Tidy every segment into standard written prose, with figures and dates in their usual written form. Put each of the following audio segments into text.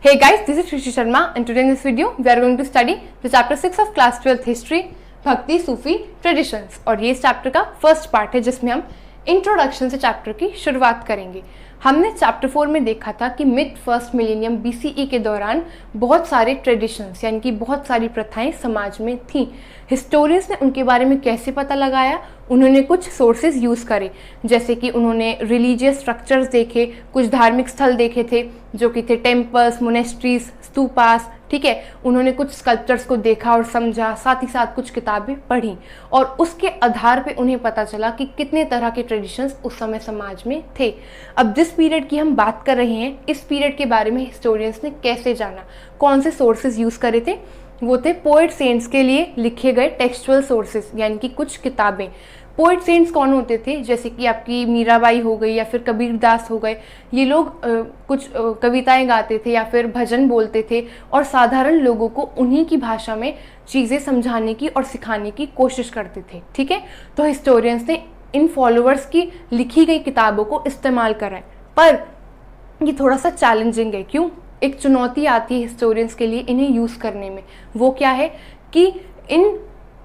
Hey guys, this is Shrishti Sharma and today in this video we are going to study the chapter 6 of class 12 history भक्ति सूफी traditions. और ये इस chapter का first part है जिसमें हम introduction से चैप्टर की शुरुआत करेंगे। हमने चैप्टर 4 में देखा था कि मिड फर्स्ट मिलेनियम BCE के दौरान बहुत सारे ट्रेडिशंस यानी कि बहुत सारी प्रथाएं समाज में थीं। हिस्टोरियंस ने उनके बारे में कैसे पता लगाया, उन्होंने कुछ सोर्सेज यूज़ करे, जैसे कि उन्होंने रिलीजियस स्ट्रक्चर्स देखे, कुछ धार्मिक स्थल देखे थे जो कि थे टेम्पल्स, मोनेस्ट्रीज, स्तूपास, ठीक है। उन्होंने कुछ स्कल्पचर्स को देखा और समझा, साथ ही साथ कुछ किताबें पढ़ी और उसके आधार पे उन्हें पता चला कि कितने तरह के ट्रेडिशंस उस समय समाज में थे। अब जिस पीरियड की हम बात कर रहे हैं, इस पीरियड के बारे में हिस्टोरियंस ने कैसे जाना, कौन से सोर्सेज यूज़ करे थे, वो थे पोएट सेंट्स के लिए लिखे गए टेक्सचुअल सोर्सेज यानी कि कुछ किताबें। पोएट सेंट्स कौन होते थे, जैसे कि आपकी मीराबाई हो गई या फिर कबीर दास हो गए। ये लोग कुछ कविताएं गाते थे या फिर भजन बोलते थे और साधारण लोगों को उन्हीं की भाषा में चीज़ें समझाने की और सिखाने की कोशिश करते थे, ठीक है। तो हिस्टोरियंस ने इन फॉलोअर्स की लिखी गई किताबों को इस्तेमाल करा है, पर ये थोड़ा सा चैलेंजिंग है। क्यों? एक चुनौती आती है हिस्टोरियंस के लिए इन्हें यूज़ करने में। वो क्या है कि इन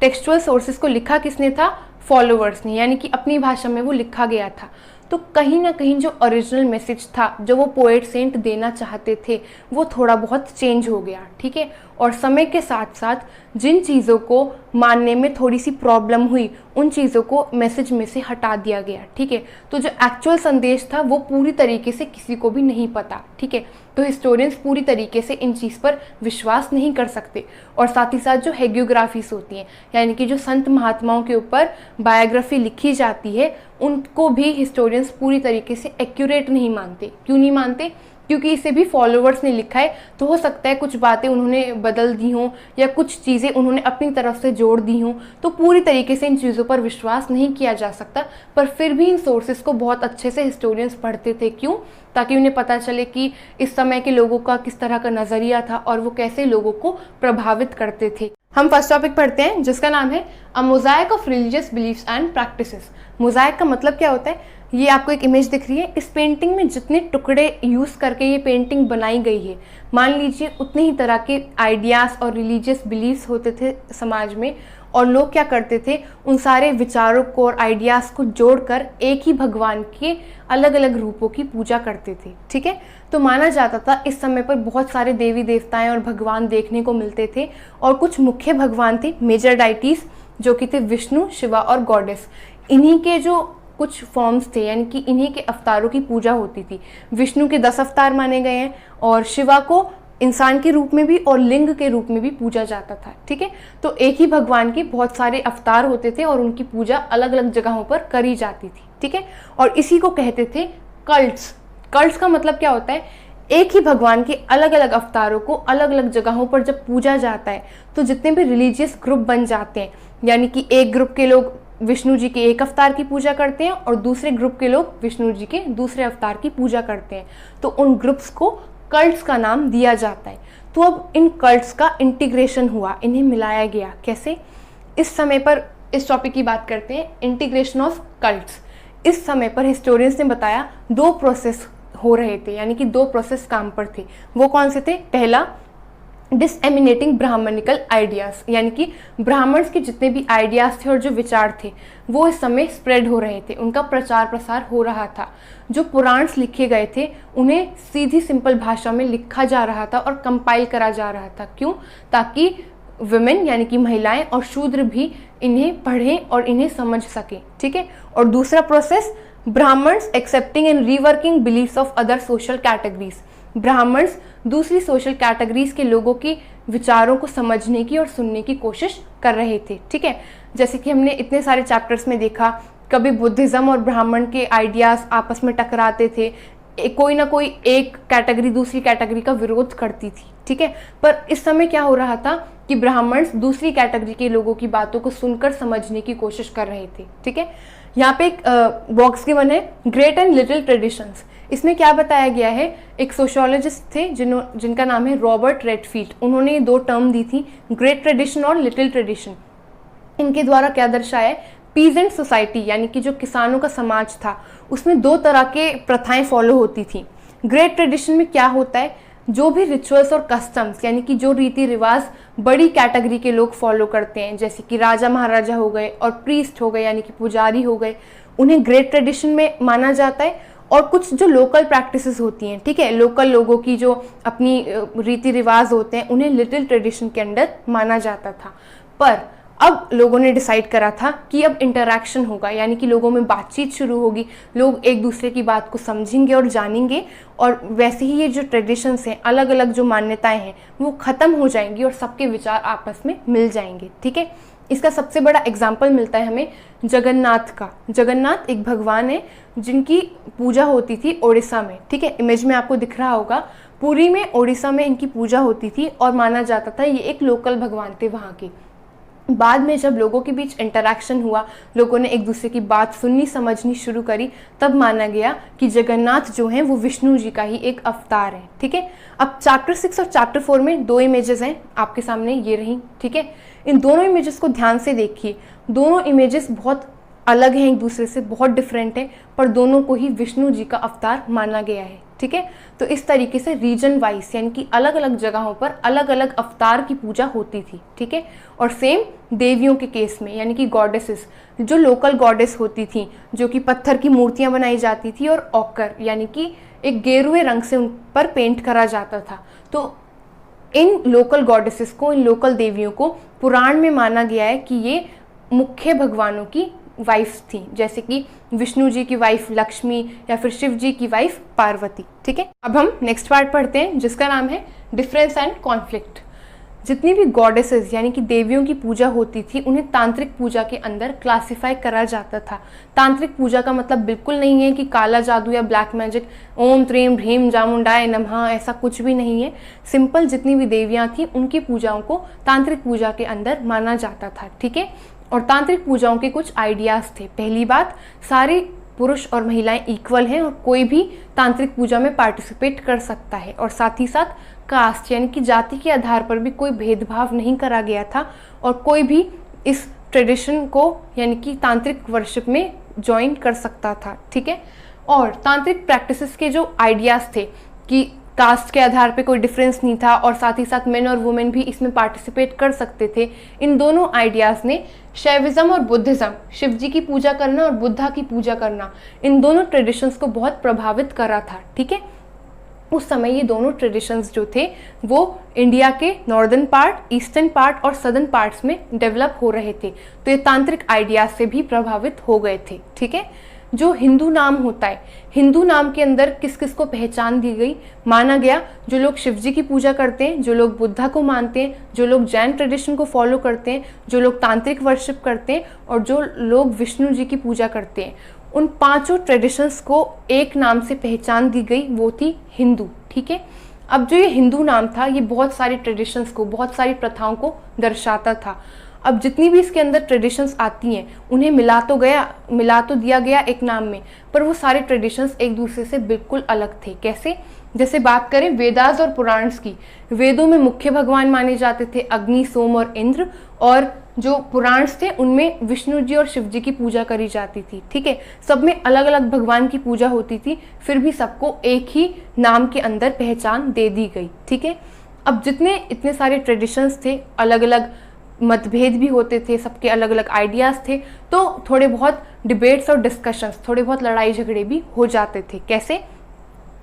टेक्सचुअल सोर्सेज को लिखा किसने था? फॉलोअर्स ने, यानी कि अपनी भाषा में वो लिखा गया था। तो कहीं ना कहीं जो ओरिजिनल मैसेज था, जो वो पोएट सेंट देना चाहते थे, वो थोड़ा बहुत चेंज हो गया, ठीक है। और समय के साथ साथ जिन चीज़ों को मानने में थोड़ी सी प्रॉब्लम हुई, उन चीज़ों को मैसेज में से हटा दिया गया, ठीक है। तो जो एक्चुअल संदेश था वो पूरी तरीके से किसी को भी नहीं पता, ठीक है। तो हिस्टोरियंस पूरी तरीके से इन चीज़ पर विश्वास नहीं कर सकते। और साथ ही साथ जो हेगियोग्राफीज होती हैं, यानी कि जो संत महात्माओं के ऊपर बायोग्राफी लिखी जाती है, उनको भी हिस्टोरियंस पूरी तरीके से एक्यूरेट नहीं मानते। क्यों नहीं मानते? क्योंकि इसे भी फॉलोअर्स ने लिखा है, तो हो सकता है कुछ बातें उन्होंने बदल दी हों या कुछ चीज़ें उन्होंने अपनी तरफ से जोड़ दी हों, तो पूरी तरीके से इन चीज़ों पर विश्वास नहीं किया जा सकता। पर फिर भी इन सोर्सेज को बहुत अच्छे से हिस्टोरियंस पढ़ते थे। क्यों? ताकि उन्हें पता चले कि इस समय के लोगों का किस तरह का नज़रिया था और वो कैसे लोगों को प्रभावित करते थे। हम फर्स्ट टॉपिक पढ़ते हैं जिसका नाम है a mosaic of religious beliefs and practices. Mosaic का मतलब क्या होता है? ये आपको एक इमेज दिख रही है। इस पेंटिंग में जितने टुकड़े यूज़ करके ये पेंटिंग बनाई गई है, मान लीजिए उतने ही तरह के आइडियाज़ और रिलीजियस बिलीव्स होते थे समाज में, और लोग क्या करते थे, उन सारे विचारों को और आइडियाज़ को जोड़कर एक ही भगवान के अलग अलग रूपों की पूजा करते थे, ठीक है। तो माना जाता था इस समय पर बहुत सारे देवी देवताएं और भगवान देखने को मिलते थे, और कुछ मुख्य भगवान थे, मेजर डाइटीज़, जो कि थे विष्णु, शिवा और गॉडेस। इन्हीं के जो कुछ फॉर्म्स थे, यानी कि इन्हीं के अवतारों की पूजा होती थी। विष्णु के 10 अवतार माने गए हैं और शिवा को इंसान के रूप में भी और लिंग के रूप में भी पूजा जाता था, ठीक है। तो एक ही भगवान के बहुत सारे अवतार होते थे और उनकी पूजा अलग अलग जगहों पर करी जाती थी, ठीक है। और इसी को कहते थे कल्ट्स। कल्ट्स का मतलब क्या होता है? एक ही भगवान के अलग अलग अवतारों को अलग अलग जगहों पर जब पूजा जाता है, तो जितने भी रिलीजियस ग्रुप बन जाते हैं, यानी कि एक ग्रुप के लोग विष्णु जी के एक अवतार की पूजा करते हैं और दूसरे ग्रुप के लोग विष्णु जी के दूसरे अवतार की पूजा करते हैं, तो उन ग्रुप्स को कल्ट्स का नाम दिया जाता है। तो अब इन कल्ट्स का इंटीग्रेशन हुआ, इन्हें मिलाया गया। कैसे? इस समय पर इस टॉपिक की बात करते हैं, इंटीग्रेशन ऑफ कल्ट्स। इस समय पर हिस्टोरियंस ने बताया 2 प्रोसेस हो रहे थे, यानी कि 2 प्रोसेस काम पर थे। वो कौन से थे? पहला, डिसएमिनेटिंग ब्राह्मणिकल आइडियाज़, यानी कि ब्राह्मण्स के जितने भी आइडियाज़ थे और जो विचार थे वो इस समय स्प्रेड हो रहे थे, उनका प्रचार प्रसार हो रहा था। जो पुराण्स लिखे गए थे उन्हें सीधी सिंपल भाषा में लिखा जा रहा था और कंपाइल करा जा रहा था। क्यों? ताकि वुमेन यानी कि महिलाएं और शूद्र भी इन्हें पढ़ें और इन्हें समझ सकें, ठीक है। और दूसरा process, Brahmins accepting and reworking beliefs of other social categories. Brahmins दूसरी सोशल कैटेगरीज के लोगों के विचारों को समझने की और सुनने की कोशिश कर रहे थे, ठीक है। जैसे कि हमने इतने सारे चैप्टर्स में देखा, कभी बुद्धिज़्म और ब्राह्मण के आइडियाज़ आपस में टकराते थे, कोई ना कोई एक कैटेगरी दूसरी कैटेगरी का विरोध करती थी, ठीक है। पर इस समय क्या हो रहा था कि ब्राह्मण्स दूसरी कैटेगरी के लोगों की बातों को सुनकर समझने की कोशिश कर रहे थे, ठीक है। यहाँ पे एक बॉक्स गिवन है, ग्रेट एंड लिटिल ट्रेडिशंस। इसमें क्या बताया गया है, एक सोशियोलॉजिस्ट थे जिनका नाम है रॉबर्ट रेडफील्ड। उन्होंने 2 टर्म दी थी, ग्रेट ट्रेडिशन और लिटिल ट्रेडिशन। इनके द्वारा क्या दर्शाया है? पीजेंट सोसाइटी यानी कि जो किसानों का समाज था, उसमें 2 तरह के प्रथाएं फॉलो होती थी। ग्रेट ट्रेडिशन में क्या होता है? जो भी रिचुअल्स और कस्टम्स यानी कि जो रीति रिवाज बड़ी कैटेगरी के लोग फॉलो करते हैं, जैसे कि राजा महाराजा हो गए और प्रीस्ट हो गए यानी कि पुजारी हो गए, उन्हें ग्रेट ट्रेडिशन में माना जाता है। और कुछ जो लोकल प्रैक्टिसेस होती हैं, ठीक है, लोकल लोगों की जो अपनी रीति रिवाज होते हैं, उन्हें लिटिल ट्रेडिशन के अंडर माना जाता था। पर अब लोगों ने डिसाइड करा था कि अब इंटरैक्शन होगा, यानी कि लोगों में बातचीत शुरू होगी, लोग एक दूसरे की बात को समझेंगे और जानेंगे, और वैसे ही ये जो ट्रेडिशंस हैं, अलग अलग जो मान्यताएं हैं, वो ख़त्म हो जाएंगी और सबके विचार आपस में मिल जाएंगे। ठीक है, इसका सबसे बड़ा एग्जाम्पल मिलता है हमें जगन्नाथ का। जगन्नाथ एक भगवान है जिनकी पूजा होती थी ओडिशा में। ठीक है, इमेज में आपको दिख रहा होगा, पुरी में, ओडिशा में इनकी पूजा होती थी और माना जाता था ये एक लोकल भगवान थे वहाँ के। बाद में जब लोगों के बीच इंटरैक्शन हुआ, लोगों ने एक दूसरे की बात सुननी समझनी शुरू करी, तब माना गया कि जगन्नाथ जो हैं वो विष्णु जी का ही एक अवतार है। ठीक है, अब चैप्टर 6 और चैप्टर 4 में 2 इमेजेस हैं आपके सामने, ये रही। ठीक है, इन दोनों इमेजेस को ध्यान से देखिए। दोनों इमेजेस बहुत अलग हैं, एक दूसरे से बहुत डिफरेंट हैं, पर दोनों को ही विष्णु जी का अवतार माना गया है। ठीक है, तो इस तरीके से रीजन वाइज यानी कि अलग अलग जगहों पर अलग अलग अवतार की पूजा होती थी। ठीक है, और सेम देवियों के केस में यानी कि गॉडेसेस, जो लोकल गॉडेस होती थी, जो कि पत्थर की मूर्तियां बनाई जाती थी और ऑकर यानी कि एक गेरुए रंग से उन पर पेंट करा जाता था। तो इन लोकल गॉडेसेस को, इन लोकल देवियों को पुराण में माना गया है कि ये मुख्य भगवानों की वाइफ्स थी, जैसे कि विष्णु जी की वाइफ लक्ष्मी या फिर शिव जी की वाइफ पार्वती। ठीक है, अब हम नेक्स्ट पार्ट पढ़ते हैं जिसका नाम है डिफरेंस एंड कॉन्फ्लिक्ट। जितनी भी गॉडेसेस यानी कि देवियों की पूजा होती थी, उन्हें तांत्रिक पूजा के अंदर क्लासिफाई करा जाता था। तांत्रिक पूजा का मतलब बिल्कुल नहीं है कि काला जादू या ब्लैक मैजिक, ओम त्रीम भ्रीम जामुंडाय नमः, ऐसा कुछ भी नहीं है। सिंपल जितनी भी देवियां थी उनकी पूजाओं को तांत्रिक पूजा के अंदर माना जाता था। ठीक है, और तांत्रिक पूजाओं के कुछ आइडियाज थे। पहली बात, सारे पुरुष और महिलाएं इक्वल हैं और कोई भी तांत्रिक पूजा में पार्टिसिपेट कर सकता है, और साथ ही साथ कास्ट यानी कि जाति के आधार पर भी कोई भेदभाव नहीं करा गया था, और कोई भी इस ट्रेडिशन को यानी कि तांत्रिक वर्शिप में ज्वाइन कर सकता था। ठीक है, और तांत्रिक प्रैक्टिसेस के जो आइडियाज थे कि कास्ट के आधार पे कोई डिफरेंस नहीं था, और साथ ही साथ मेन और वुमेन भी इसमें पार्टिसिपेट कर सकते थे। इन दोनों आइडियाज़ ने शैविज्म और बुद्धिज्म, शिव जी की पूजा करना और बुद्धा की पूजा करना, इन दोनों ट्रेडिशंस को बहुत प्रभावित करा था। ठीक है, उस समय ये दोनों ट्रेडिशंस जो थे वो इंडिया के नॉर्दर्न पार्ट, ईस्टर्न पार्ट और सदर्न पार्ट्स में डेवलप हो रहे थे, तो ये तांत्रिक आइडियाज से भी प्रभावित हो गए थे। ठीक है, जो हिंदू नाम होता है, हिंदू नाम के अंदर किस किस को पहचान दी गई, माना गया जो लोग शिव जी की पूजा करते हैं, जो लोग बुद्धा को मानते हैं, जो लोग जैन ट्रेडिशन को फॉलो करते हैं, जो लोग तांत्रिक वर्शिप करते हैं और जो लोग विष्णु जी की पूजा करते हैं, उन पांचों ट्रेडिशंस को एक नाम से पहचान दी गई, वो थी हिंदू। ठीक है, अब जो ये हिंदू नाम था ये बहुत सारी ट्रेडिशंस को, बहुत सारी प्रथाओं को दर्शाता था। अब जितनी भी इसके अंदर ट्रेडिशंस आती हैं उन्हें मिला तो दिया गया एक नाम में, पर वो सारे ट्रेडिशंस एक दूसरे से बिल्कुल अलग थे। कैसे? जैसे बात करें वेदास और पुराण्स की, वेदों में मुख्य भगवान माने जाते थे अग्नि, सोम और इंद्र, और जो पुराण्स थे उनमें विष्णु जी और शिव जी की पूजा करी जाती थी। ठीक है, सब में अलग अलग भगवान की पूजा होती थी, फिर भी सबको एक ही नाम के अंदर पहचान दे दी गई। ठीक है, अब इतने सारे ट्रेडिशंस थे, अलग अलग मतभेद भी होते थे, सबके अलग अलग आइडियाज़ थे, तो थोड़े बहुत डिबेट्स और डिस्कशंस, थोड़े बहुत लड़ाई झगड़े भी हो जाते थे। कैसे?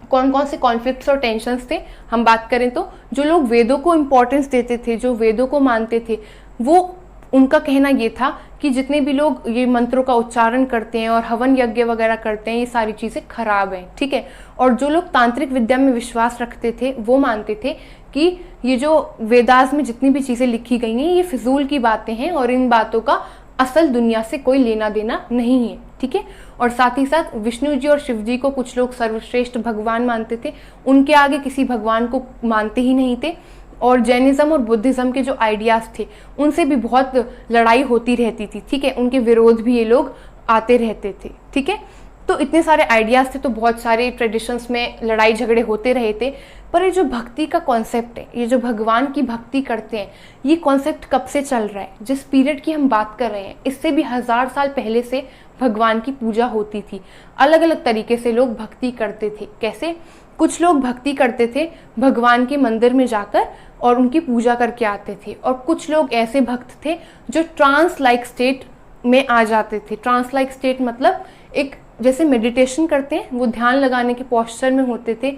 कौन कौन से कॉन्फ्लिक्ट्स और टेंशन्स थे? हम बात करें तो जो लोग वेदों को इम्पोर्टेंस देते थे, जो वेदों को मानते थे, वो उनका कहना ये था कि जितने भी लोग ये मंत्रों का उच्चारण करते हैं और हवन यज्ञ वगैरह करते हैं, ये सारी चीज़ें खराब हैं। ठीक है, और जो लोग तांत्रिक विद्या में विश्वास रखते थे वो मानते थे कि ये जो वेदास में जितनी भी चीज़ें लिखी गई हैं ये फिजूल की बातें हैं और इन बातों का असल दुनिया से कोई लेना देना नहीं है। ठीक है, और साथ ही साथ विष्णु जी और शिव जी को कुछ लोग सर्वश्रेष्ठ भगवान मानते थे, उनके आगे किसी भगवान को मानते ही नहीं थे, और जैनिज्म और बुद्धिज्म के जो आइडियाज़ थे उनसे भी बहुत लड़ाई होती रहती थी। ठीक है, उनके विरोध भी ये लोग आते रहते थे। ठीक है, तो इतने सारे आइडियाज़ थे, तो बहुत सारे ट्रेडिशंस में लड़ाई झगड़े होते रहे थे। पर ये जो भक्ति का कॉन्सेप्ट है, ये जो भगवान की भक्ति करते हैं, ये कॉन्सेप्ट कब से चल रहा है? जिस पीरियड की हम बात कर रहे हैं इससे भी 1000 साल पहले से भगवान की पूजा होती थी, अलग अलग तरीके से लोग भक्ति करते थे। कैसे? कुछ लोग भक्ति करते थे भगवान के मंदिर में जाकर और उनकी पूजा करके आते थे, और कुछ लोग ऐसे भक्त थे जो ट्रांस लाइक स्टेट में आ जाते थे। ट्रांस लाइक स्टेट मतलब एक जैसे मेडिटेशन करते हैं, वो ध्यान लगाने के पोस्चर में होते थे,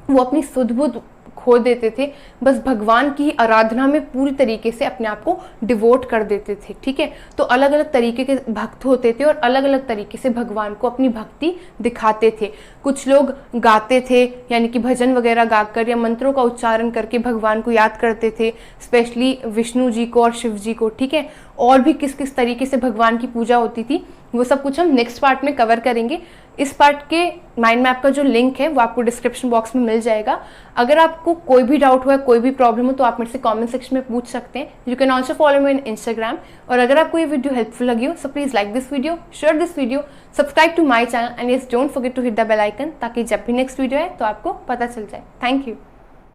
वो अपनी सुध बुध खो देते थे, बस भगवान की आराधना में पूरी तरीके से अपने आप को डिवोट कर देते थे। ठीक है, तो अलग अलग तरीके के भक्त होते थे और अलग अलग तरीके से भगवान को अपनी भक्ति दिखाते थे। कुछ लोग गाते थे, यानी कि भजन वगैरह गाकर या मंत्रों का उच्चारण करके भगवान को याद करते थे, स्पेशली विष्णु जी को और शिव जी को। ठीक है, और भी किस किस तरीके से भगवान की पूजा होती थी वो सब कुछ हम नेक्स्ट पार्ट में कवर करेंगे। इस पार्ट के माइंड मैप का जो लिंक है वो आपको डिस्क्रिप्शन बॉक्स में मिल जाएगा। अगर आपको कोई भी डाउट हुआ, कोई भी प्रॉब्लम हो, तो आप मेरे से कमेंट सेक्शन में पूछ सकते हैं। You can also follow me in Instagram. और अगर आपको ये वीडियो हेल्पफुल लगी हो, so please like this video, share this video, subscribe to my channel and yes don't forget to hit the bell icon, ताकि जब भी नेक्स्ट वीडियो है तो आपको पता चल जाए। Thank you.